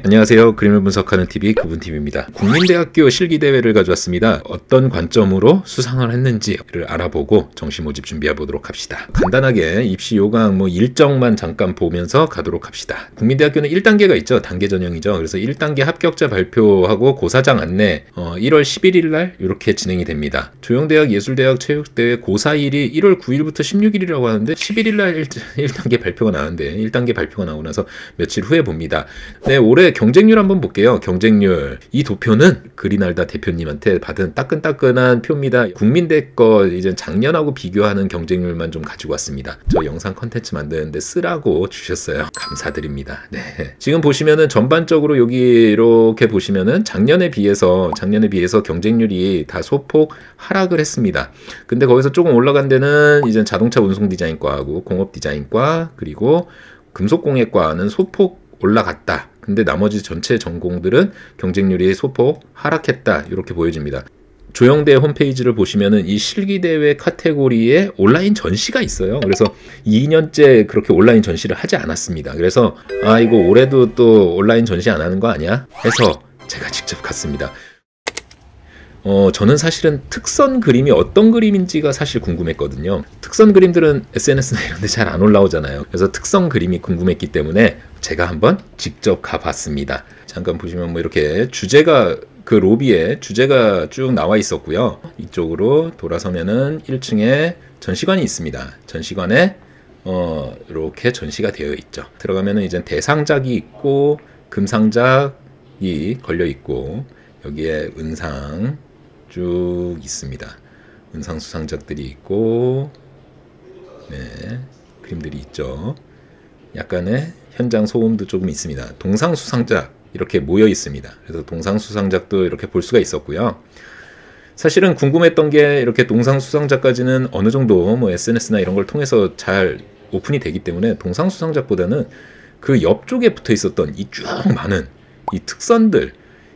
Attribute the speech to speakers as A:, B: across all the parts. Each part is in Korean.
A: 안녕하세요. 그림을 분석하는 TV 그분TV입니다. 국민대학교 실기대회를 가져왔습니다. 어떤 관점으로 수상을 했는지를 알아보고 정시 모집 준비해 보도록 합시다. 간단하게 입시 요강 일정만 잠깐 보면서 가도록 합시다. 국민대학교는 1단계가 있죠. 단계 전형이죠. 그래서 1단계 합격자 발표하고 고사장 안내 1월 11일 날 이렇게 진행이 됩니다. 조영대학, 예술대학, 체육대회 고사일이 1월 9일부터 16일이라고 하는데 11일 날 1단계 발표가 나오는데 1단계 발표가 나오고 나서 며칠 후에 봅니다. 네, 올해 경쟁률 한번 볼게요. 경쟁률. 이 도표는 그리날다 대표님한테 받은 따끈따끈한 표입니다. 국민대 거 이제 작년하고 비교하는 경쟁률만 좀 가지고 왔습니다. 저 영상 컨텐츠 만드는데 쓰라고 주셨어요. 감사드립니다. 네. 지금 보시면은 전반적으로 여기 이렇게 보시면은 작년에 비해서 경쟁률이 다 소폭 하락을 했습니다. 근데 거기서 조금 올라간 데는 이제 자동차 운송 디자인과하고 공업 디자인과 그리고 금속공예과는 소폭 올라갔다. 근데 나머지 전체 전공들은 경쟁률이 소폭 하락했다. 이렇게 보여집니다. 조영대 홈페이지를 보시면은 이 실기대회 카테고리에 온라인 전시가 있어요. 그래서 2년째 그렇게 온라인 전시를 하지 않았습니다. 그래서 이거 올해도 또 온라인 전시 안 하는 거 아니야? 해서 제가 직접 갔습니다. 저는 사실은 특선 그림이 어떤 그림인지가 사실 궁금했거든요. 특선 그림들은 SNS나 이런 데 잘 안 올라오잖아요. 그래서 특선 그림이 궁금했기 때문에 제가 한번 직접 가봤습니다. 잠깐 보시면 이렇게 주제가 그 로비에 주제가 쭉 나와 있었고요. 이쪽으로 돌아서면은 1층에 전시관이 있습니다. 전시관에 이렇게 전시가 되어 있죠. 들어가면은 이제 대상작이 있고 금상작이 걸려 있고 여기에 은상 쭉 있습니다. 은상 수상작들이 있고 네, 그림들이 있죠. 약간의 현장 소음도 조금 있습니다. 동상 수상작 이렇게 모여 있습니다. 그래서 동상 수상작도 이렇게 볼 수가 있었고요. 사실은 궁금했던 게 이렇게 동상 수상작까지는 어느 정도 SNS나 이런 걸 통해서 잘 오픈이 되기 때문에 동상 수상작보다는 그 옆쪽에 붙어 있었던 이 쭉 많은 이 특선들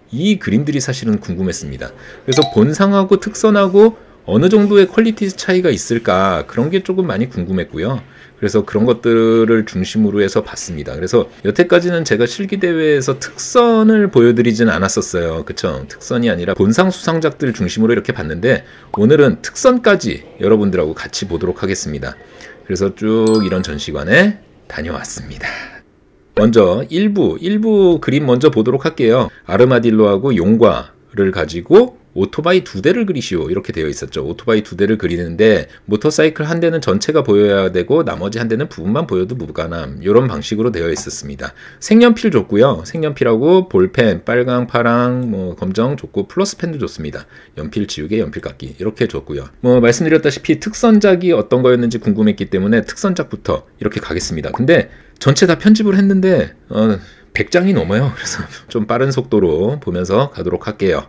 A: 이 그림들이 사실은 궁금했습니다. 그래서 본상하고 특선하고 어느 정도의 퀄리티 차이가 있을까 그런 게 조금 많이 궁금했고요. 그래서 그런 것들을 중심으로 해서 봤습니다. 그래서 여태까지는 제가 실기대회에서 특선을 보여드리진 않았었어요. 그쵸? 특선이 아니라 본상 수상작들 중심으로 이렇게 봤는데 오늘은 특선까지 여러분들하고 같이 보도록 하겠습니다. 그래서 쭉 이런 전시관에 다녀왔습니다. 먼저 1부 그림 먼저 보도록 할게요. 아르마딜로하고 용과를 가지고 오토바이 2대를 그리시오 이렇게 되어 있었죠. 오토바이 2대를 그리는데 모터사이클 한 대는 전체가 보여야 되고 나머지 한 대는 부분만 보여도 무관함 이런 방식으로 되어 있었습니다. 색연필 줬고요. 색연필하고 볼펜 빨강, 파랑, 검정 줬고 플러스펜도 줬습니다. 연필 지우개, 연필 깎기 이렇게 줬고요. 말씀드렸다시피 특선작이 어떤 거였는지 궁금했기 때문에 특선작부터 이렇게 가겠습니다. 근데 전체 다 편집을 했는데 100장이 넘어요. 그래서 좀 빠른 속도로 보면서 가도록 할게요.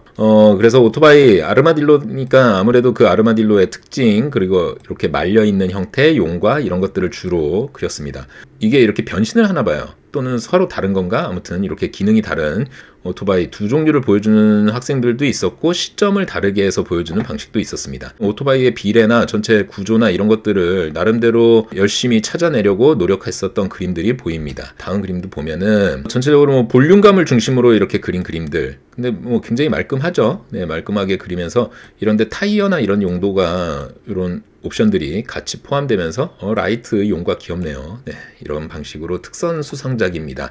A: 그래서 오토바이 아르마딜로니까 아무래도 그 아르마딜로의 특징 그리고 이렇게 말려있는 형태, 용과 이런 것들을 주로 그렸습니다. 이게 이렇게 변신을 하나 봐요. 또는 서로 다른 건가? 아무튼 이렇게 기능이 다른 오토바이 두 종류를 보여주는 학생들도 있었고 시점을 다르게 해서 보여주는 방식도 있었습니다. 오토바이의 비례나 전체 구조나 이런 것들을 나름대로 열심히 찾아내려고 노력했었던 그림들이 보입니다. 다음 그림도 보면은 전체적으로 볼륨감을 중심으로 이렇게 그린 그림들 근데 굉장히 말끔하죠. 네, 말끔하게 그리면서 이런데 타이어나 이런 용도가 이런 옵션들이 같이 포함되면서 라이트 용과 귀엽네요. 네, 이런 방식으로 특선 수상작입니다.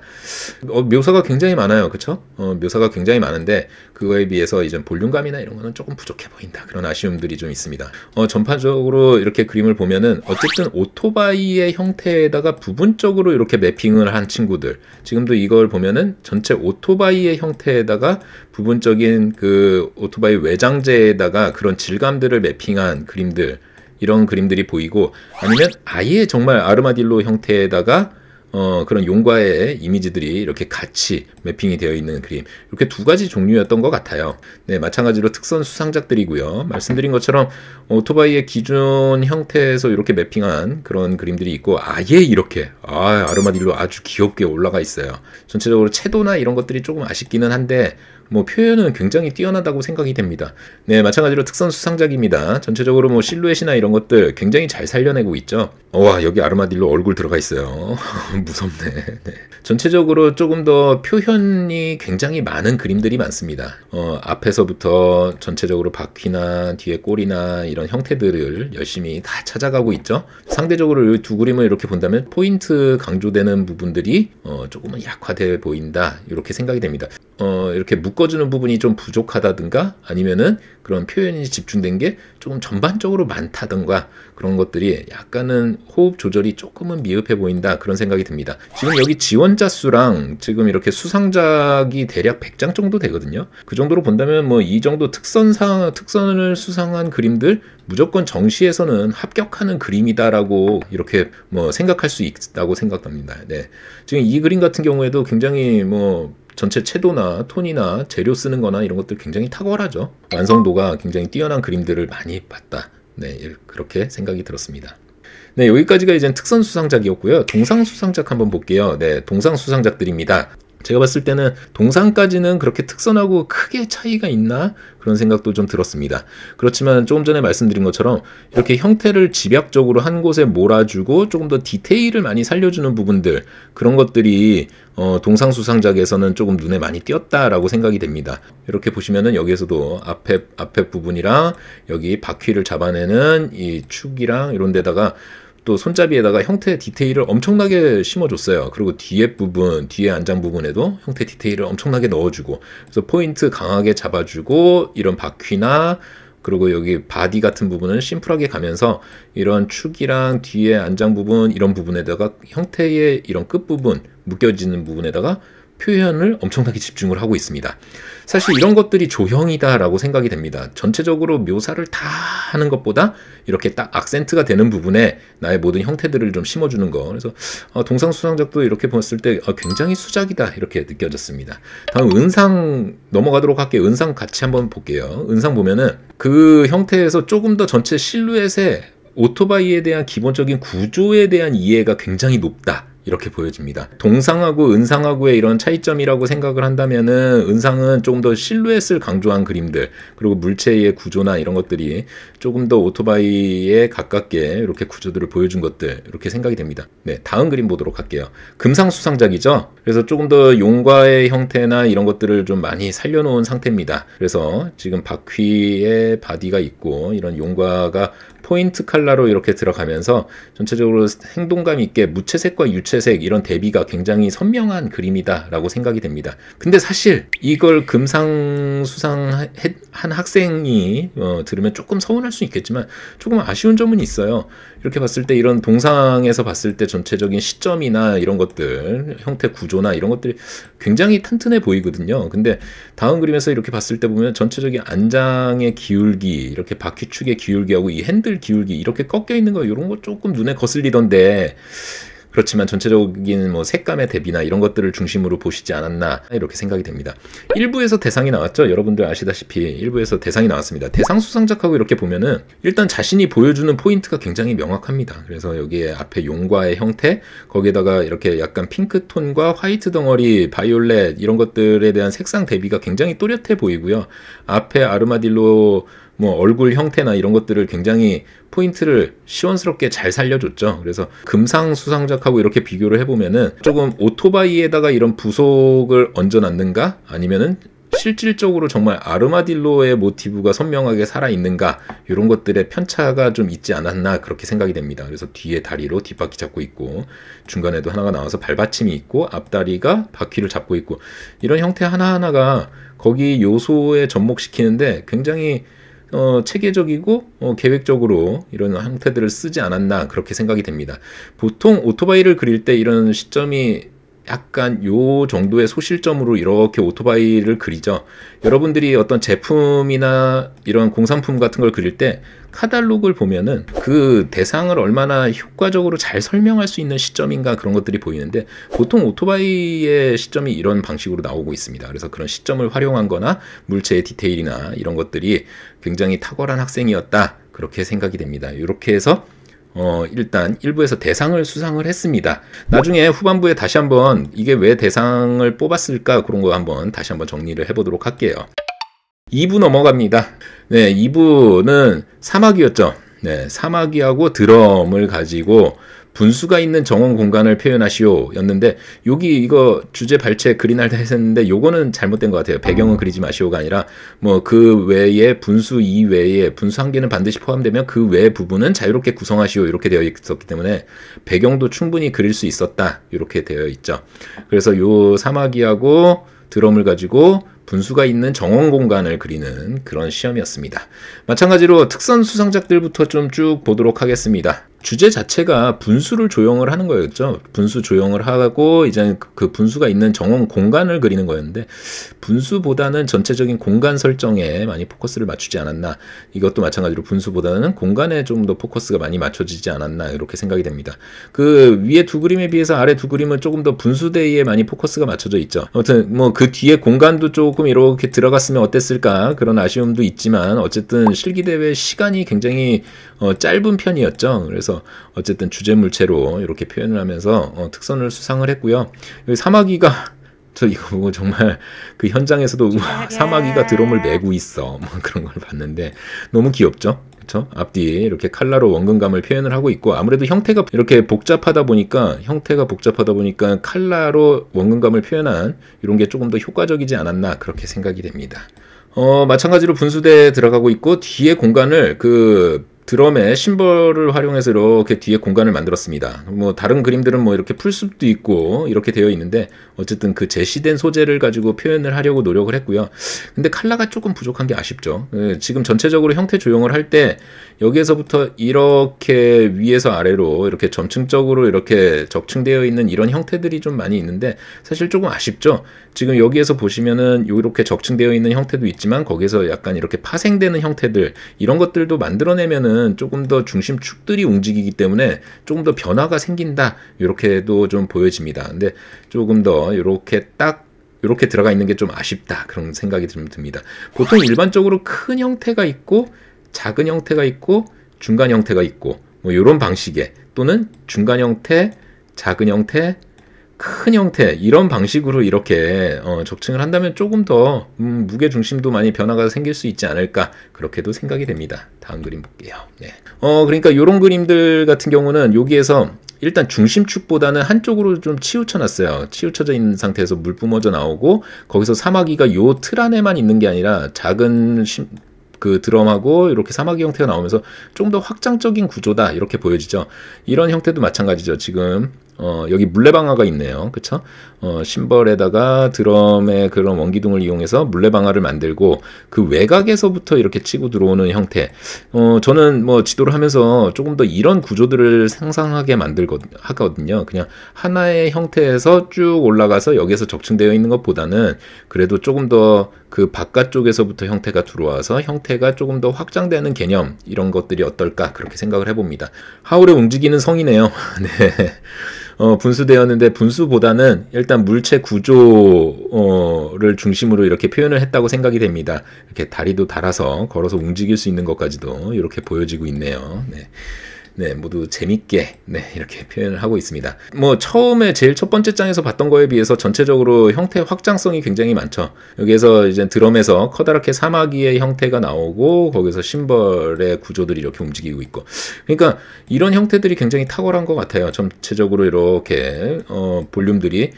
A: 묘사가 굉장히 많아요. 그쵸? 묘사가 굉장히 많은데 그거에 비해서 이제 볼륨감이나 이런 거는 조금 부족해 보인다. 그런 아쉬움들이 좀 있습니다. 전반적으로 이렇게 그림을 보면은 어쨌든 오토바이의 형태에다가 부분적으로 이렇게 매핑을 한 친구들 지금도 이걸 보면은 전체 오토바이의 형태에다가 부분적인 그 오토바이 외장재에다가 그런 질감들을 매핑한 그림들 이런 그림들이 보이고 아니면 아예 정말 아르마딜로 형태에다가 그런 용과의 이미지들이 이렇게 같이 매핑이 되어 있는 그림 이렇게 두 가지 종류였던 것 같아요. 네, 마찬가지로 특선 수상작들이고요. 말씀드린 것처럼 오토바이의 기존 형태에서 이렇게 매핑한 그런 그림들이 있고 아예 이렇게 아르마딜로 아주 귀엽게 올라가 있어요. 전체적으로 채도나 이런 것들이 조금 아쉽기는 한데 뭐 표현은 굉장히 뛰어나다고 생각이 됩니다. 네, 마찬가지로 특선 수상작입니다. 전체적으로 뭐 실루엣이나 이런 것들 굉장히 잘 살려내고 있죠. 와, 여기 아르마딜로 얼굴 들어가 있어요. 무섭네. 네. 전체적으로 조금 더 표현이 굉장히 많은 그림들이 많습니다. 앞에서부터 전체적으로 바퀴나 뒤에 꼬리나 이런 형태들을 열심히 다 찾아가고 있죠. 상대적으로 이 두 그림을 이렇게 본다면 포인트 강조되는 부분들이 조금은 약화돼 보인다, 이렇게 생각이 됩니다. 이렇게 묶어주는 부분이 좀 부족하다든가 아니면은 그런 표현이 집중된 게 조금 전반적으로 많다든가 그런 것들이 약간은 호흡 조절이 조금은 미흡해 보인다, 그런 생각이 듭니다. 지금 여기 지원자 수랑 지금 이렇게 수상작이 대략 100장 정도 되거든요. 그 정도로 본다면 뭐 이 정도 특선을 수상한 그림들 무조건 정시에서는 합격하는 그림이다라고 이렇게 뭐 생각할 수 있다고 생각합니다. 네. 지금 이 그림 같은 경우에도 굉장히 뭐 전체 채도나 톤이나 재료 쓰는 거나 이런 것들 굉장히 탁월하죠. 완성도가 굉장히 뛰어난 그림들을 많이 봤다. 네, 그렇게 생각이 들었습니다. 네, 여기까지가 이제 특선 수상작이었고요. 동상 수상작 한번 볼게요. 네, 동상 수상작들입니다. 제가 봤을 때는 동상까지는 그렇게 특선하고 크게 차이가 있나? 그런 생각도 좀 들었습니다. 그렇지만 조금 전에 말씀드린 것처럼 이렇게 형태를 집약적으로 한 곳에 몰아주고 조금 더 디테일을 많이 살려주는 부분들, 그런 것들이 동상 수상작에서는 조금 눈에 많이 띄었다라고 생각이 됩니다. 이렇게 보시면은 여기에서도 앞에 부분이랑 여기 바퀴를 잡아내는 이 축이랑 이런 데다가 또 손잡이에다가 형태 디테일을 엄청나게 심어줬어요. 그리고 뒤에 안장 부분에도 형태 디테일을 엄청나게 넣어주고, 그래서 포인트 강하게 잡아주고, 이런 바퀴나 그리고 여기 바디 같은 부분은 심플하게 가면서 이런 축이랑 뒤에 안장 부분 이런 부분에다가 형태의 이런 끝부분 묶여지는 부분에다가 표현을 엄청나게 집중을 하고 있습니다. 사실 이런 것들이 조형이다라고 생각이 됩니다. 전체적으로 묘사를 다 하는 것보다 이렇게 딱 악센트가 되는 부분에 나의 모든 형태들을 좀 심어주는 거. 그래서 동상수상작도 이렇게 봤을 때 굉장히 수작이다, 이렇게 느껴졌습니다. 다음 은상 넘어가도록 할게요. 은상 같이 한번 볼게요. 은상 보면은 그 형태에서 조금 더 전체 실루엣의 오토바이에 대한 기본적인 구조에 대한 이해가 굉장히 높다, 이렇게 보여집니다. 동상하고 은상하고의 이런 차이점이라고 생각을 한다면은 은상은 조금 더 실루엣을 강조한 그림들, 그리고 물체의 구조나 이런 것들이 조금 더 오토바이에 가깝게 이렇게 구조들을 보여준 것들, 이렇게 생각이 됩니다. 네, 다음 그림 보도록 할게요. 금상수상작이죠. 그래서 조금 더 용과의 형태나 이런 것들을 좀 많이 살려놓은 상태입니다. 그래서 지금 바퀴에 바디가 있고 이런 용과가 포인트 컬러로 이렇게 들어가면서 전체적으로 행동감 있게 무채색과 유채색 이런 대비가 굉장히 선명한 그림이다라고 생각이 됩니다. 근데 사실 이걸 금상수상한 학생이 들으면 조금 서운할 수 있겠지만 조금 아쉬운 점은 있어요. 이렇게 봤을 때 이런 동상에서 봤을 때 전체적인 시점이나 이런 것들, 형태 구조나 이런 것들이 굉장히 튼튼해 보이거든요. 근데 다음 그림에서 이렇게 봤을 때 보면 전체적인 안장의 기울기, 이렇게 바퀴축의 기울기하고 이 핸들 기울기 이렇게 꺾여 있는 거, 이런 거 조금 눈에 거슬리던데, 그렇지만 전체적인 뭐 색감의 대비나 이런 것들을 중심으로 보시지 않았나, 이렇게 생각이 됩니다. 1부에서 대상이 나왔죠. 여러분들 아시다시피 1부에서 대상이 나왔습니다. 대상 수상작하고 이렇게 보면은 일단 자신이 보여주는 포인트가 굉장히 명확합니다. 그래서 여기에 앞에 용과의 형태, 거기에다가 이렇게 약간 핑크톤과 화이트 덩어리, 바이올렛 이런 것들에 대한 색상 대비가 굉장히 또렷해 보이고요. 앞에 아르마딜로 뭐 얼굴 형태나 이런 것들을 굉장히 포인트를 시원스럽게 잘 살려줬죠. 그래서 금상수상작하고 이렇게 비교를 해보면은 조금 오토바이에다가 이런 부속을 얹어놨는가, 아니면은 실질적으로 정말 아르마딜로의 모티브가 선명하게 살아있는가, 이런 것들의 편차가 좀 있지 않았나, 그렇게 생각이 됩니다. 그래서 뒤에 다리로 뒷바퀴 잡고 있고, 중간에도 하나가 나와서 발받침이 있고, 앞다리가 바퀴를 잡고 있고, 이런 형태 하나하나가 거기 요소에 접목시키는데 굉장히 체계적이고 계획적으로 이런 형태들을 쓰지 않았나, 그렇게 생각이 됩니다. 보통 오토바이를 그릴 때 이런 시점이 약간 요 정도의 소실점으로 이렇게 오토바이를 그리죠. 여러분들이 어떤 제품이나 이런 공산품 같은 걸 그릴 때 카탈로그를 보면은 그 대상을 얼마나 효과적으로 잘 설명할 수 있는 시점인가, 그런 것들이 보이는데 보통 오토바이의 시점이 이런 방식으로 나오고 있습니다. 그래서 그런 시점을 활용한 거나 물체의 디테일이나 이런 것들이 굉장히 탁월한 학생이었다, 그렇게 생각이 됩니다. 이렇게 해서 일단 일부에서 대상을 수상을 했습니다. 나중에 후반부에 다시 한번 이게 왜 대상을 뽑았을까 그런 거 한번 다시 한번 정리를 해보도록 할게요. 2부 넘어갑니다. 네, 2부는 사마귀였죠. 네, 사마귀하고 드럼을 가지고 분수가 있는 정원 공간을 표현하시오 였는데, 여기 이거 주제 발췌 그린할드 했었는데 요거는 잘못된 것 같아요. 배경은 그리지 마시오가 아니라 뭐 그 외에 분수 이외에 분수 한 개는 반드시 포함되면 그 외 부분은 자유롭게 구성하시오 이렇게 되어 있었기 때문에 배경도 충분히 그릴 수 있었다 이렇게 되어 있죠. 그래서 요 사마귀하고 드럼을 가지고 분수가 있는 정원 공간을 그리는 그런 시험이었습니다. 마찬가지로 특선 수상작들부터 좀 쭉 보도록 하겠습니다. 주제 자체가 분수를 조형을 하는 거였죠. 분수 조형을 하고 이제 그 분수가 있는 정원 공간을 그리는 거였는데, 분수보다는 전체적인 공간 설정에 많이 포커스를 맞추지 않았나. 이것도 마찬가지로 분수보다는 공간에 좀 더 포커스가 많이 맞춰지지 않았나 이렇게 생각이 됩니다. 그 위에 두 그림에 비해서 아래 두 그림은 조금 더 분수대에 많이 포커스가 맞춰져 있죠. 아무튼 뭐 그 뒤에 공간도 조금 이렇게 들어갔으면 어땠을까 그런 아쉬움도 있지만, 어쨌든 실기대회 시간이 굉장히 짧은 편이었죠. 그래서 어쨌든 주제 물체로 이렇게 표현을 하면서 특선을 수상을 했고요. 여기 사마귀가, 저 이거 보고 정말 그 현장에서도 우와, 사마귀가 드럼을 메고 있어 뭐 그런 걸 봤는데 너무 귀엽죠. 그렇죠? 앞뒤 이렇게 칼라로 원근감을 표현을 하고 있고, 아무래도 형태가 이렇게 복잡하다 보니까 칼라로 원근감을 표현한 이런 게 조금 더 효과적이지 않았나 그렇게 생각이 됩니다. 마찬가지로 분수대에 들어가고 있고, 뒤에 공간을 그 드럼의 심벌을 활용해서 이렇게 뒤에 공간을 만들었습니다. 뭐 다른 그림들은 뭐 이렇게 풀숲도 있고 이렇게 되어 있는데, 어쨌든 그 제시된 소재를 가지고 표현을 하려고 노력을 했고요. 근데 컬러가 조금 부족한 게 아쉽죠. 지금 전체적으로 형태 조형을 할 때 여기에서부터 이렇게 위에서 아래로 이렇게 점층적으로 이렇게 적층되어 있는 이런 형태들이 좀 많이 있는데 사실 조금 아쉽죠. 지금 여기에서 보시면은 이렇게 적층되어 있는 형태도 있지만, 거기에서 약간 이렇게 파생되는 형태들, 이런 것들도 만들어내면은 조금 더 중심축들이 움직이기 때문에 조금 더 변화가 생긴다 이렇게도 좀 보여집니다. 근데 조금 더 이렇게 들어가 있는 게 좀 아쉽다 그런 생각이 듭니다. 보통 일반적으로 큰 형태가 있고 작은 형태가 있고 중간 형태가 있고 뭐 이런 방식의, 또는 중간 형태, 작은 형태, 큰 형태, 이런 방식으로 이렇게 적층을 한다면 조금 더 무게 중심도 많이 변화가 생길 수 있지 않을까 그렇게도 생각이 됩니다. 다음 그림 볼게요. 네. 그러니까 이런 그림들 같은 경우는 여기에서 일단 중심축보다는 한쪽으로 좀 치우쳐 놨어요. 치우쳐져 있는 상태에서 물 뿜어져 나오고, 거기서 사마귀가 요 틀 안에만 있는 게 아니라 작은 그 드럼하고 이렇게 사마귀 형태가 나오면서 좀 더 확장적인 구조다 이렇게 보여지죠. 이런 형태도 마찬가지죠. 지금 여기 물레방아가 있네요. 그쵸? 심벌에다가 드럼의 그런 원기둥을 이용해서 물레방아를 만들고, 그 외곽에서부터 이렇게 치고 들어오는 형태. 저는 뭐 지도를 하면서 조금 더 이런 구조들을 상상하게 하거든요. 그냥 하나의 형태에서 쭉 올라가서 여기에서 적층되어 있는 것보다는 그래도 조금 더 그 바깥쪽에서부터 형태가 들어와서 형태가 조금 더 확장되는 개념, 이런 것들이 어떨까 그렇게 생각을 해봅니다. 하울의 움직이는 성이네요. 네. 분수되었는데, 분수보다는 일단 물체 구조를 중심으로 이렇게 표현을 했다고 생각이 됩니다. 이렇게 다리도 달아서 걸어서 움직일 수 있는 것까지도 이렇게 보여지고 있네요. 네. 네, 모두 재밌게 이렇게 표현을 하고 있습니다. 뭐 처음에 제일 첫 번째 장에서 봤던 거에 비해서 전체적으로 형태 확장성이 굉장히 많죠. 여기에서 이제 드럼에서 커다랗게 사마귀의 형태가 나오고, 거기서 심벌의 구조들이 이렇게 움직이고 있고, 그러니까 이런 형태들이 굉장히 탁월한 것 같아요. 전체적으로 이렇게 볼륨들이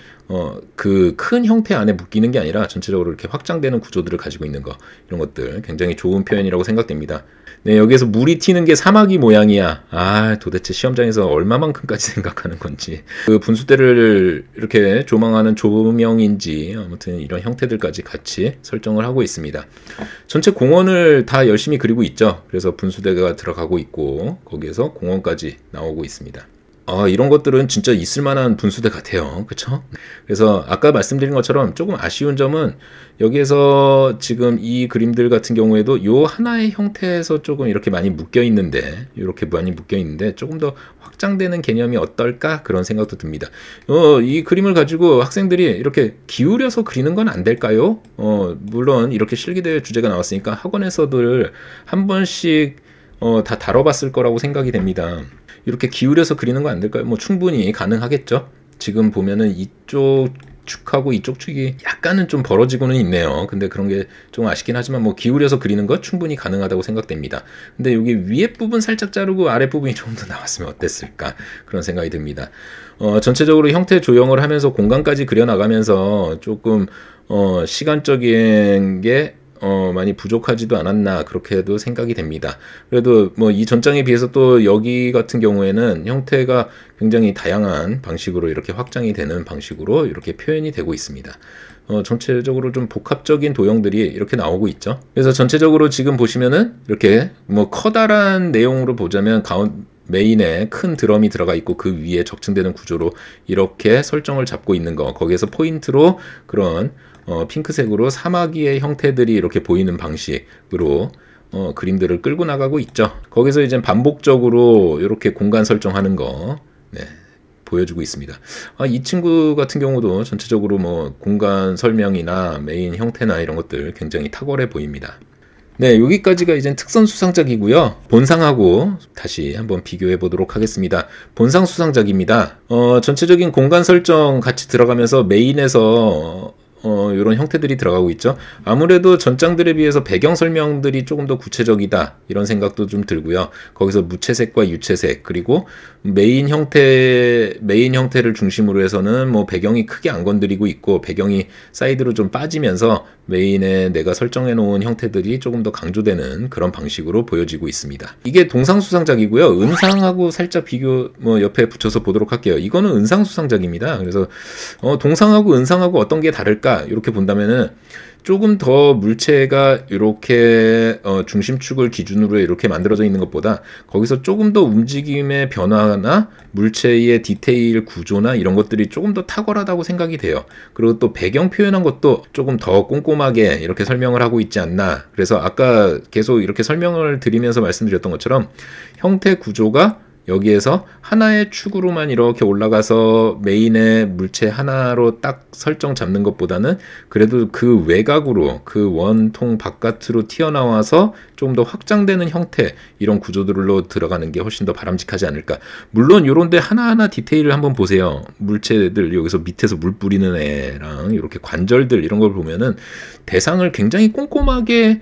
A: 그 큰 형태 안에 묶이는 게 아니라 전체적으로 이렇게 확장되는 구조들을 가지고 있는 거, 이런 것들 굉장히 좋은 표현이라고 생각됩니다. 네, 여기에서 물이 튀는 게 사마귀 모양이야. 도대체 시험장에서 얼마만큼까지 생각하는 건지. 그 분수대를 이렇게 조망하는 조명인지, 아무튼 이런 형태들까지 같이 설정을 하고 있습니다. 전체 공원을 다 열심히 그리고 있죠. 그래서 분수대가 들어가고 있고, 거기에서 공원까지 나오고 있습니다. 이런 것들은 진짜 있을만한 분수대 같아요. 그쵸? 그래서 아까 말씀드린 것처럼 조금 아쉬운 점은, 여기에서 지금 이 그림들 같은 경우에도 요 하나의 형태에서 조금 이렇게 많이 묶여 있는데, 조금 더 확장되는 개념이 어떨까 그런 생각도 듭니다. 이 그림을 가지고 학생들이 이렇게 기울여서 그리는 건 안 될까요? 물론 이렇게 실기대회 주제가 나왔으니까 학원에서들 한 번씩 다 다뤄봤을 거라고 생각이 됩니다. 이렇게 기울여서 그리는 거 안 될까요? 뭐 충분히 가능하겠죠. 지금 보면은 이쪽 축하고 이쪽 축이 약간은 좀 벌어지고는 있네요. 근데 그런 게 좀 아쉽긴 하지만 뭐 기울여서 그리는 거 충분히 가능하다고 생각됩니다. 근데 여기 위에 부분 살짝 자르고 아래 부분이 좀 더 나왔으면 어땠을까 그런 생각이 듭니다. 전체적으로 형태 조형을 하면서 공간까지 그려나가면서 조금 시간적인 게 많이 부족하지도 않았나 그렇게도 생각이 됩니다. 그래도 뭐 이 전장에 비해서 또 여기 같은 경우에는 형태가 굉장히 다양한 방식으로 이렇게 확장이 되는 방식으로 이렇게 표현이 되고 있습니다. 전체적으로 좀 복합적인 도형들이 이렇게 나오고 있죠. 그래서 전체적으로 지금 보시면은 이렇게 뭐 커다란 내용으로 보자면 메인에 큰 드럼이 들어가 있고 그 위에 적층되는 구조로 이렇게 설정을 잡고 있는 거, 거기에서 포인트로 그런 핑크색으로 사마귀의 형태들이 이렇게 보이는 방식으로 그림들을 끌고 나가고 있죠. 거기서 이제 반복적으로 이렇게 공간 설정하는 거 보여주고 있습니다. 이 친구 같은 경우도 전체적으로 뭐 공간 설명이나 메인 형태나 이런 것들 굉장히 탁월해 보입니다. 네, 여기까지가 이제 특선 수상작이고요. 본상하고 다시 한번 비교해 보도록 하겠습니다. 본상 수상작입니다. 전체적인 공간 설정 같이 들어가면서 메인에서 이런 형태들이 들어가고 있죠. 아무래도 전장들에 비해서 배경 설명들이 조금 더 구체적이다 이런 생각도 좀 들고요. 거기서 무채색과 유채색 그리고 메인 형태를 중심으로 해서는 뭐 배경이 크게 안 건드리고 있고 배경이 사이드로 좀 빠지면서 메인에 내가 설정해 놓은 형태들이 조금 더 강조되는 그런 방식으로 보여지고 있습니다. 이게 동상수상작이고요. 은상하고 살짝 비교 옆에 붙여서 보도록 할게요. 이거는 은상수상작입니다. 그래서 동상하고 은상하고 어떤 게 다를까 이렇게 본다면은 조금 더 물체가 이렇게 중심축을 기준으로 이렇게 만들어져 있는 것보다 거기서 조금 더 움직임의 변화나 물체의 디테일 구조나 이런 것들이 조금 더 탁월하다고 생각이 돼요. 그리고 또 배경 표현한 것도 조금 더 꼼꼼하게 이렇게 설명을 하고 있지 않나. 그래서 아까 계속 이렇게 설명을 드리면서 말씀드렸던 것처럼 형태 구조가 여기에서 하나의 축으로만 이렇게 올라가서 메인의 물체 하나로 딱 설정 잡는 것보다는 그래도 그 외곽으로 그 원통 바깥으로 튀어나와서 좀 더 확장되는 형태 이런 구조들로 들어가는 게 훨씬 더 바람직하지 않을까. 물론 요런데 하나하나 디테일을 한번 보세요. 물체들 여기서 밑에서 물 뿌리는 애랑 이렇게 관절들 이런 걸 보면은 대상을 굉장히 꼼꼼하게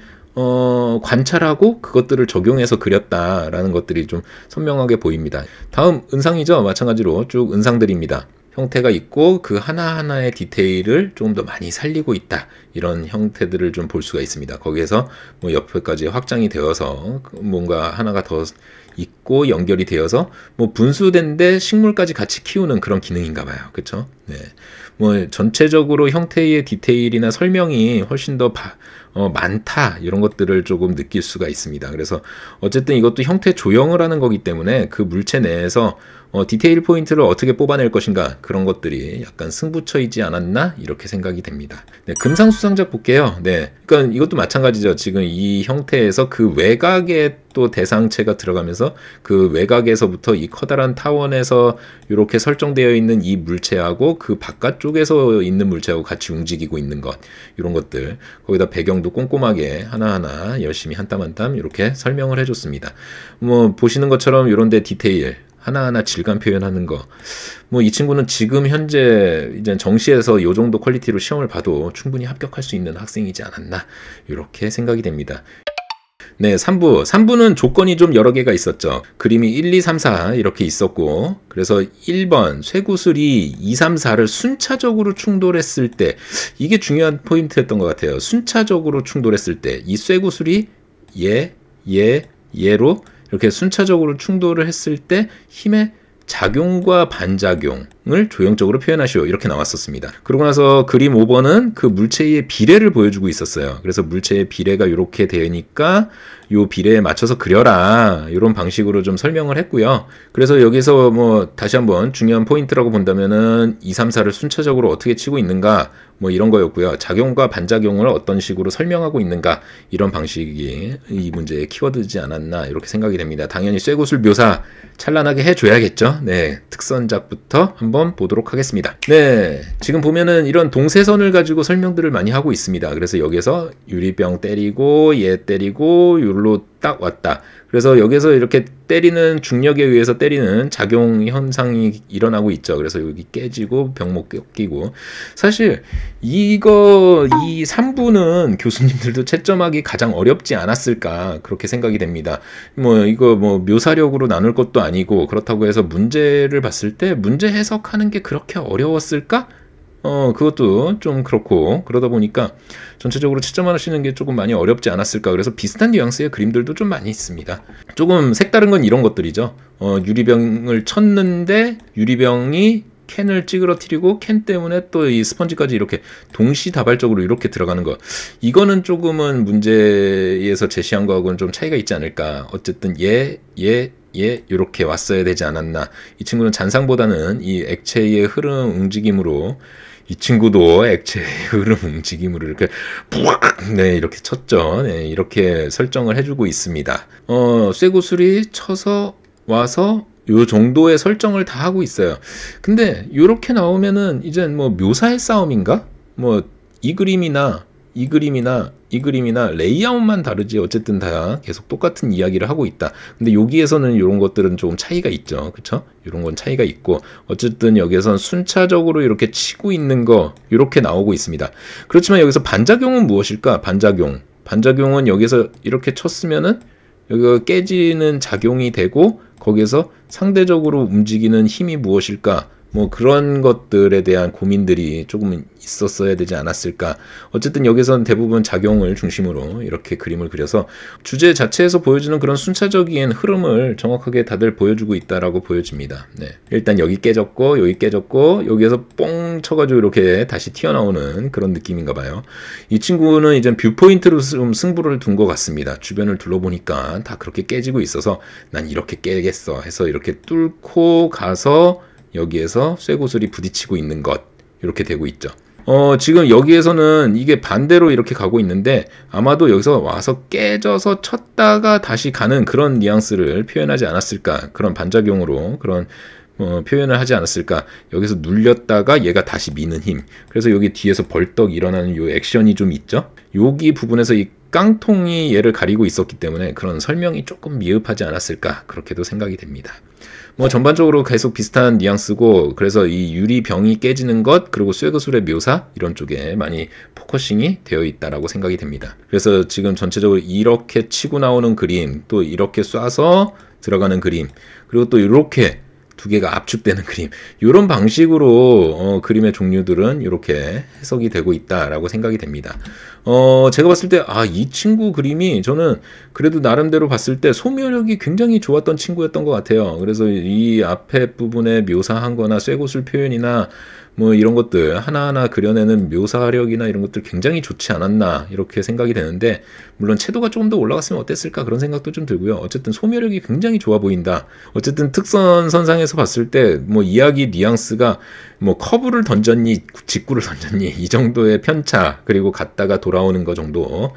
A: 관찰하고 그것들을 적용해서 그렸다라는 것들이 좀 선명하게 보입니다. 다음 은상이죠. 마찬가지로 쭉 은상들입니다. 형태가 있고 그 하나하나의 디테일을 조금 더 많이 살리고 있다. 이런 형태들을 좀 볼 수가 있습니다. 거기에서 뭐 옆에까지 확장이 되어서 뭔가 하나가 더 있고 연결이 되어서 뭐 분수된데 식물까지 같이 키우는 그런 기능인가 봐요. 그렇죠? 네. 뭐 전체적으로 형태의 디테일이나 설명이 훨씬 더 많다 이런 것들을 조금 느낄 수가 있습니다. 그래서 어쨌든 이것도 형태 조형을 하는 거기 때문에 그 물체 내에서 디테일 포인트를 어떻게 뽑아낼 것인가 그런 것들이 약간 승부처이지 않았나 이렇게 생각이 됩니다. 네, 금상수상작 볼게요. 네, 그러니까 이것도 마찬가지죠. 지금 이 형태에서 그 외곽에 또 대상체가 들어가면서 그 외곽에서부터 이 커다란 타원에서 이렇게 설정되어 있는 이 물체하고 그 바깥쪽에서 있는 물체하고 같이 움직이고 있는 것 이런 것들 거기다 배경도 꼼꼼하게 하나하나 열심히 한 땀 한 땀 이렇게 설명을 해줬습니다. 뭐 보시는 것처럼 이런데 디테일 하나하나 질감 표현하는 거. 뭐 이 친구는 지금 현재 이제 정시에서 이 정도 퀄리티로 시험을 봐도 충분히 합격할 수 있는 학생이지 않았나 이렇게 생각이 됩니다. 네, 3부. 3부는 조건이 좀 여러 개가 있었죠. 그림이 1, 2, 3, 4 이렇게 있었고 그래서 1번 쇠구슬이 2, 3, 4를 순차적으로 충돌했을 때 이게 중요한 포인트였던 것 같아요. 순차적으로 충돌했을 때 이 쇠구슬이 얘로 이렇게 순차적으로 충돌을 했을 때 힘의 작용과 반작용을 조형적으로 표현하시오 이렇게 나왔었습니다. 그러고 나서 그림 5번은 그 물체의 비례를 보여주고 있었어요. 그래서 물체의 비례가 이렇게 되니까 요 비례에 맞춰서 그려라 이런 방식으로 좀 설명을 했고요. 그래서 여기서 뭐 다시 한번 중요한 포인트라고 본다면은 2, 3, 4를 순차적으로 어떻게 치고 있는가 뭐 이런 거였고요. 작용과 반작용을 어떤 식으로 설명하고 있는가 이런 방식이 이 문제의 키워드지 않았나 이렇게 생각이 됩니다. 당연히 쇠구슬 묘사 찬란하게 해줘야겠죠. 네, 특선작부터 한번 보도록 하겠습니다. 네, 지금 보면은 이런 동세선을 가지고 설명들을 많이 하고 있습니다. 그래서 여기서 유리병 때리고 얘 때리고 요로 딱 왔다. 그래서 여기서 이렇게 때리는 중력에 의해서 때리는 작용 현상이 일어나고 있죠. 그래서 여기 깨지고 병목 끼고 사실 이 3부는 교수님들도 채점하기 가장 어렵지 않았을까 그렇게 생각이 됩니다. 뭐 이거 뭐 묘사력으로 나눌 것도 아니고 그렇다고 해서 문제를 봤을 때 문제 해석하는 게 그렇게 어려웠을까? 그것도 좀 그렇고 그러다 보니까 전체적으로 채점하시는 게 조금 많이 어렵지 않았을까. 그래서 비슷한 뉘앙스의 그림들도 좀 많이 있습니다. 조금 색다른 건 이런 것들이죠. 유리병을 쳤는데 유리병이 캔을 찌그러뜨리고 캔 때문에 또 이 스펀지까지 이렇게 동시다발적으로 이렇게 들어가는 거. 이거는 조금은 문제에서 제시한 거하고는 좀 차이가 있지 않을까. 어쨌든 이렇게 왔어야 되지 않았나. 이 친구는 잔상보다는 이 액체의 흐름 움직임으로 이 친구도 액체의 흐름 움직임으로 이렇게 뿌악 네 이렇게 쳤죠. 네 이렇게 설정을 해주고 있습니다. 쇠구슬이 쳐서 와서 요 정도의 설정을 다 하고 있어요. 근데 요렇게 나오면은 이제 뭐 묘사의 싸움인가? 뭐 이 그림이나 레이아웃만 다르지 어쨌든 다 계속 똑같은 이야기를 하고 있다. 근데 여기에서는 이런 것들은 조금 차이가 있죠. 그쵸? 이런 건 차이가 있고 어쨌든 여기에선 순차적으로 이렇게 치고 있는 거 이렇게 나오고 있습니다. 그렇지만 여기서 반작용은 무엇일까? 반작용은 여기서 이렇게 쳤으면은 여기가 깨지는 작용이 되고 거기에서 상대적으로 움직이는 힘이 무엇일까? 뭐 그런 것들에 대한 고민들이 조금 있었어야 되지 않았을까. 어쨌든 여기서는 대부분 작용을 중심으로 이렇게 그림을 그려서 주제 자체에서 보여주는 그런 순차적인 흐름을 정확하게 다들 보여주고 있다라고 보여집니다. 네. 일단 여기 깨졌고 여기에서 뽕 쳐가지고 이렇게 다시 튀어나오는 그런 느낌인가 봐요. 이 친구는 이제 뷰포인트로 좀 승부를 둔 것 같습니다. 주변을 둘러보니까 다 그렇게 깨지고 있어서 난 이렇게 깨겠어 해서 이렇게 뚫고 가서 여기에서 쇠구슬이 부딪히고 있는 것 이렇게 되고 있죠. 지금 여기에서는 이게 반대로 이렇게 가고 있는데 아마도 여기서 와서 깨져서 쳤다가 다시 가는 그런 뉘앙스를 표현하지 않았을까. 그런 반작용으로 그런 표현을 하지 않았을까. 여기서 눌렸다가 얘가 다시 미는 힘. 그래서 여기 뒤에서 벌떡 일어나는 요 액션이 좀 있죠. 여기 부분에서 이 깡통이 얘를 가리고 있었기 때문에 그런 설명이 조금 미흡하지 않았을까. 그렇게도 생각이 됩니다. 뭐 전반적으로 계속 비슷한 뉘앙스고 그래서 이 유리병이 깨지는 것 그리고 쇠구슬의 묘사 이런 쪽에 많이 포커싱이 되어 있다라고 생각이 됩니다. 그래서 지금 전체적으로 이렇게 치고 나오는 그림 또 이렇게 쏴서 들어가는 그림 그리고 또 이렇게 두 개가 압축되는 그림 이런 방식으로 그림의 종류들은 이렇게 해석이 되고 있다라고 생각이 됩니다. 제가 봤을 때 이 친구 그림이 저는 그래도 나름대로 봤을 때 소묘력이 굉장히 좋았던 친구였던 것 같아요. 그래서 이 앞에 부분에 묘사한 거나 쇠구슬 표현이나 뭐 이런 것들 하나하나 그려내는 묘사력이나 이런 것들 굉장히 좋지 않았나 이렇게 생각이 되는데 물론 채도가 조금 더 올라갔으면 어땠을까 그런 생각도 좀 들고요. 어쨌든 소묘력이 굉장히 좋아 보인다. 어쨌든 특선 선상에서 봤을 때 뭐 이야기 뉘앙스가 뭐 커브를 던졌니 직구를 던졌니 이 정도의 편차 그리고 갔다가 돌아오는 거 정도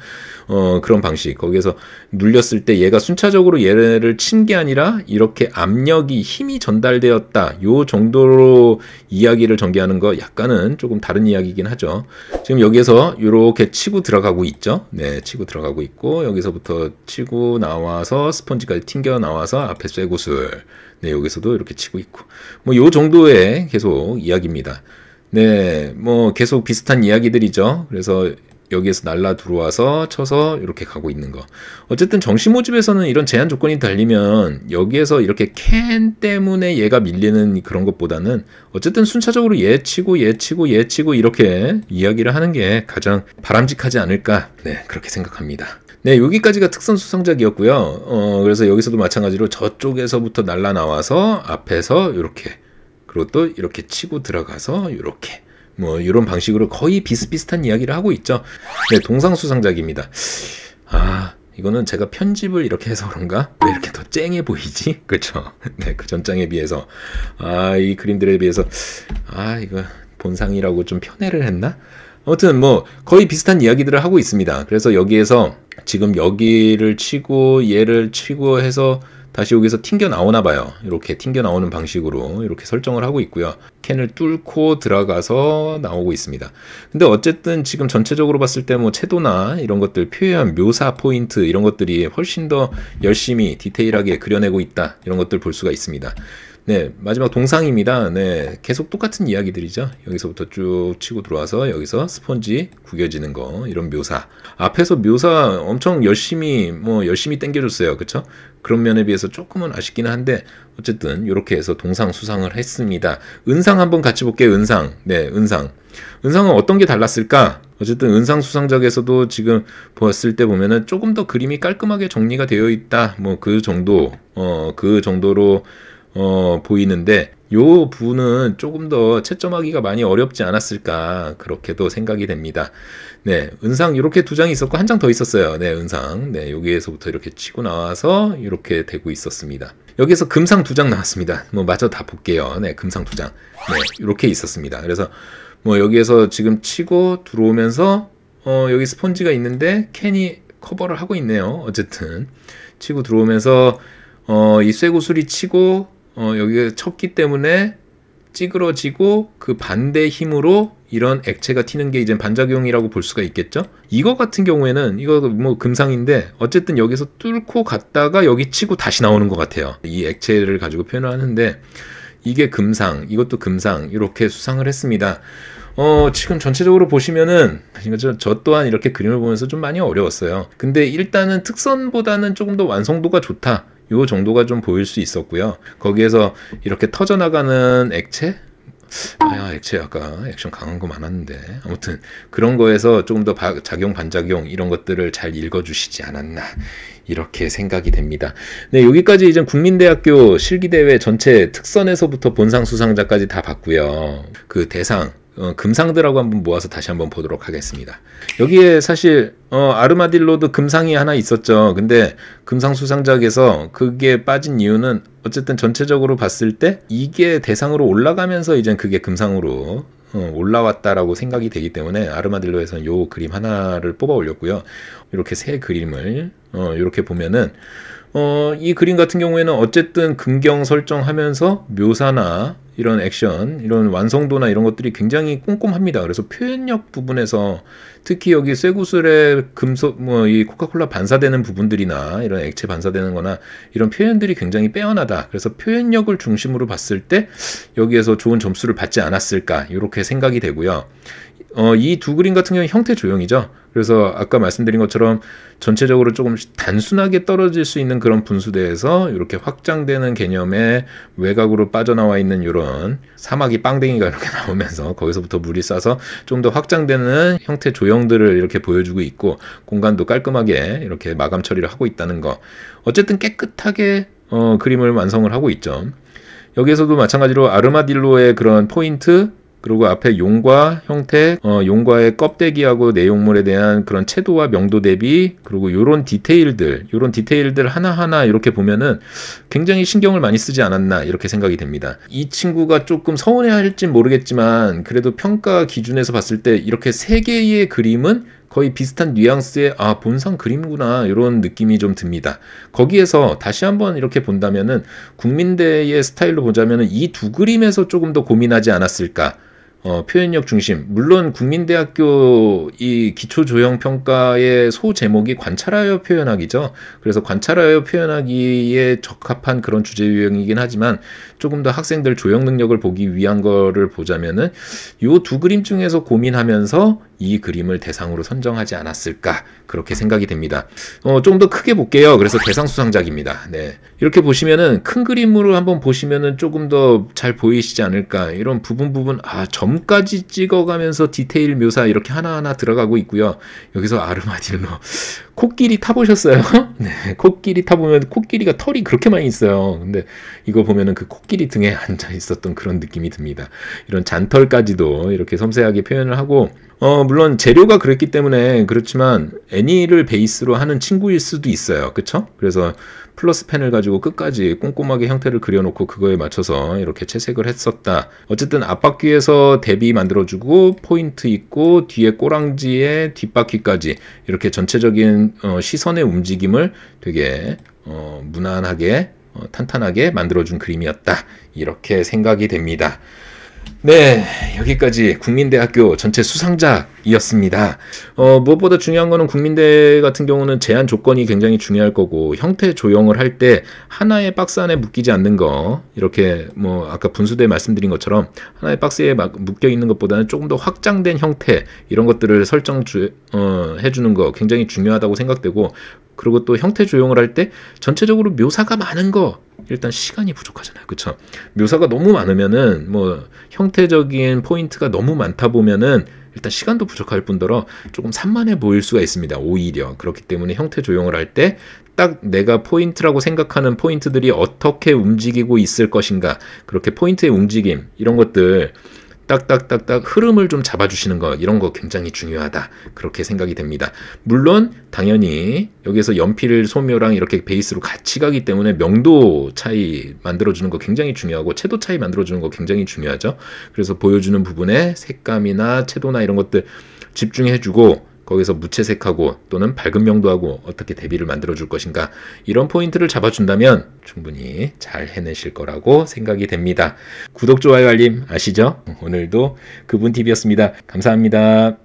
A: 그런 방식 거기에서 눌렸을 때 얘가 순차적으로 얘를 친 게 아니라 이렇게 압력이 힘이 전달되었다 요 정도로 이야기를 전개하는 거 약간은 조금 다른 이야기이긴 하죠. 지금 여기에서 이렇게 치고 들어가고 있죠. 네, 치고 들어가고 있고 여기서부터 치고 나와서 스펀지까지 튕겨 나와서 앞에 쇠구슬 네, 여기서도 이렇게 치고 있고 뭐 요 정도의 계속 이야기입니다. 네, 뭐 계속 비슷한 이야기들이죠. 그래서 여기에서 날라 들어와서 쳐서 이렇게 가고 있는 거. 어쨌든 정시 모집에서는 이런 제한 조건이 달리면 여기에서 이렇게 캔 때문에 얘가 밀리는 그런 것보다는 어쨌든 순차적으로 얘 치고 이렇게 이야기를 하는 게 가장 바람직하지 않을까. 네, 그렇게 생각합니다. 네, 여기까지가 특선 수상작이었고요. 그래서 여기서도 마찬가지로 저쪽에서부터 날라 나와서 앞에서 이렇게 그리고 또 이렇게 치고 들어가서 이렇게 뭐 이런 방식으로 거의 비슷비슷한 이야기를 하고 있죠. 네, 동상수상작입니다. 이거는 제가 편집을 이렇게 해서 그런가? 왜 이렇게 더 쨍해 보이지? 그렇죠? 네, 그 전장에 비해서 이 그림들에 비해서 이거 본상이라고 좀 편애를 했나? 아무튼 뭐 거의 비슷한 이야기들을 하고 있습니다. 그래서 여기에서 지금 여기를 치고 얘를 치고 해서 다시 여기서 튕겨 나오나 봐요. 이렇게 튕겨 나오는 방식으로 이렇게 설정을 하고 있고요. 캔을 뚫고 들어가서 나오고 있습니다. 근데 어쨌든 지금 전체적으로 봤을 때 뭐 채도나 이런 것들, 표현, 묘사 포인트 이런 것들이 훨씬 더 열심히 디테일하게 그려내고 있다, 이런 것들 볼 수가 있습니다. 네, 마지막 동상입니다. 네, 계속 똑같은 이야기들이죠. 여기서부터 쭉 치고 들어와서 여기서 스펀지 구겨지는 거, 이런 묘사. 앞에서 묘사 엄청 열심히 당겨줬어요. 그쵸? 그런 면에 비해서 조금은 아쉽기는 한데, 어쨌든 이렇게 해서 동상 수상을 했습니다. 은상 한번 같이 볼게요. 은상. 네, 은상. 은상은 어떤 게 달랐을까? 어쨌든 은상 수상작에서도 지금 봤을 때 보면은 조금 더 그림이 깔끔하게 정리가 되어 있다. 뭐 그 정도, 그 정도로 보이는데, 요 부분은 조금 더 채점하기가 많이 어렵지 않았을까, 그렇게도 생각이 됩니다. 네, 은상 이렇게 두 장이 있었고 한 장 더 있었어요. 네, 은상. 네, 여기에서부터 이렇게 치고 나와서 이렇게 되고 있었습니다. 여기서 금상 두 장 나왔습니다. 뭐 마저 다 볼게요. 네, 금상 두 장. 네, 이렇게 있었습니다. 그래서 뭐 여기에서 지금 치고 들어오면서 여기 스펀지가 있는데 캔이 커버를 하고 있네요. 어쨌든 치고 들어오면서 이 쇠구슬이 치고 여기가 쳤기 때문에 찌그러지고, 그 반대 힘으로 이런 액체가 튀는 게 이제 반작용이라고 볼 수가 있겠죠. 이거 같은 경우에는 이거 뭐 금상인데 어쨌든 여기서 뚫고 갔다가 여기 치고 다시 나오는 것 같아요. 이 액체를 가지고 표현을 하는데 이게 금상, 이것도 금상, 이렇게 수상을 했습니다. 지금 전체적으로 보시면은 저 또한 이렇게 그림을 보면서 좀 많이 어려웠어요. 근데 일단은 특선보다는 조금 더 완성도가 좋다, 요 정도가 좀 보일 수 있었고요. 거기에서 이렇게 터져나가는 액체? 액체 아까 액션 강한 거 많았는데, 아무튼 그런 거에서 조금 더 작용, 반작용 이런 것들을 잘 읽어주시지 않았나, 이렇게 생각이 됩니다. 네, 여기까지 이제 국민대학교 실기대회 전체 특선에서부터 본상 수상자까지 다 봤고요. 그 대상, 금상들하고 한번 모아서 다시 한번 보도록 하겠습니다. 여기에 사실 아르마딜로도 금상이 하나 있었죠. 근데 금상 수상작에서 그게 빠진 이유는 어쨌든 전체적으로 봤을 때 이게 대상으로 올라가면서 이제 그게 금상으로 올라왔다라고 생각이 되기 때문에 아르마딜로에서는 요 그림 하나를 뽑아 올렸고요. 이렇게 세 그림을 이렇게 보면은 이 그림 같은 경우에는 어쨌든 근경 설정하면서 묘사나 이런 액션, 이런 완성도나 이런 것들이 굉장히 꼼꼼합니다. 그래서 표현력 부분에서 특히 여기 쇠구슬에 금속, 이 코카콜라 반사되는 부분들이나 이런 액체 반사되는 거나 이런 표현들이 굉장히 빼어나다. 그래서 표현력을 중심으로 봤을 때 여기에서 좋은 점수를 받지 않았을까, 이렇게 생각이 되고요. 이 두 그림 같은 경우는 형태 조형이죠. 그래서 아까 말씀드린 것처럼 전체적으로 조금 단순하게 떨어질 수 있는 그런 분수대에서 이렇게 확장되는 개념의 외곽으로 빠져나와 있는 이런 사마귀 빵댕이가 이렇게 나오면서 거기서부터 물이 싸서 좀 더 확장되는 형태 조형들을 이렇게 보여주고 있고, 공간도 깔끔하게 이렇게 마감 처리를 하고 있다는 거. 어쨌든 깨끗하게 그림을 완성을 하고 있죠. 여기에서도 마찬가지로 아르마딜로의 그런 포인트, 그리고 앞에 용과 형태, 용과의 껍데기하고 내용물에 대한 그런 채도와 명도 대비, 그리고 요런 디테일들 하나하나 이렇게 보면은 굉장히 신경을 많이 쓰지 않았나, 이렇게 생각이 됩니다. 이 친구가 조금 서운해할진 모르겠지만 그래도 평가 기준에서 봤을 때 이렇게 세 개의 그림은 거의 비슷한 뉘앙스의 본상 그림구나, 이런 느낌이 좀 듭니다. 거기에서 다시 한번 이렇게 본다면은 국민대의 스타일로 보자면은 이 두 그림에서 조금 더 고민하지 않았을까. 표현력 중심. 물론 국민대학교 이 기초조형평가의 소제목이 관찰하여 표현하기죠. 그래서 관찰하여 표현하기에 적합한 그런 주제 유형이긴 하지만 조금 더 학생들 조형 능력을 보기 위한 거를 보자면은 요 두 그림 중에서 고민하면서 이 그림을 대상으로 선정하지 않았을까, 그렇게 생각이 됩니다. 좀 더 크게 볼게요. 그래서 대상 수상작입니다. 네. 이렇게 보시면은 큰 그림으로 한번 보시면은 조금 더 잘 보이시지 않을까. 이런 부분 점까지 찍어가면서 디테일 묘사 이렇게 하나하나 들어가고 있고요. 여기서 아르마딜로 코끼리 타보셨어요? 네. 코끼리 타보면 코끼리가 털이 그렇게 많이 있어요. 근데 이거 보면은 그 코끼리 등에 앉아 있었던 그런 느낌이 듭니다. 이런 잔털까지도 이렇게 섬세하게 표현을 하고, 물론 재료가 그랬기 때문에 그렇지만 애니를 베이스로 하는 친구일 수도 있어요. 그쵸? 그래서 플러스 펜을 가지고 끝까지 꼼꼼하게 형태를 그려놓고 그거에 맞춰서 이렇게 채색을 했었다. 어쨌든 앞바퀴에서 대비 만들어주고 포인트 있고 뒤에 꼬랑지에 뒷바퀴까지 이렇게 전체적인 시선의 움직임을 되게 무난하게 탄탄하게 만들어준 그림이었다. 이렇게 생각이 됩니다. 네, 여기까지 국민대학교 전체 수상작이었습니다. 무엇보다 중요한 거는 국민대 같은 경우는 제한 조건이 굉장히 중요할 거고, 형태 조형을 할 때 하나의 박스 안에 묶이지 않는 거, 이렇게 뭐 아까 분수대 말씀드린 것처럼 하나의 박스에 묶여 있는 것보다는 조금 더 확장된 형태, 이런 것들을 해주는 거 굉장히 중요하다고 생각되고, 그리고 또 형태 조형을 할 때 전체적으로 묘사가 많은 거, 일단 시간이 부족하잖아요. 그쵸? 묘사가 너무 많으면은 뭐 형태적인 포인트가 너무 많다 보면은 일단 시간도 부족할 뿐더러 조금 산만해 보일 수가 있습니다. 오히려. 그렇기 때문에 형태 조형을 할 때 딱 내가 포인트라고 생각하는 포인트들이 어떻게 움직이고 있을 것인가, 그렇게 포인트의 움직임, 이런 것들 딱딱딱딱 흐름을 좀 잡아주시는 거, 이런 거 굉장히 중요하다. 그렇게 생각이 됩니다. 물론 당연히 여기서 연필 소묘랑 이렇게 베이스로 같이 가기 때문에 명도 차이 만들어주는 거 굉장히 중요하고, 채도 차이 만들어주는 거 굉장히 중요하죠. 그래서 보여주는 부분에 색감이나 채도나 이런 것들 집중해주고, 거기서 무채색하고 또는 밝은 명도하고 어떻게 대비를 만들어줄 것인가, 이런 포인트를 잡아준다면 충분히 잘 해내실 거라고 생각이 됩니다. 구독, 좋아요, 알림 아시죠? 오늘도 그분TV였습니다. 감사합니다.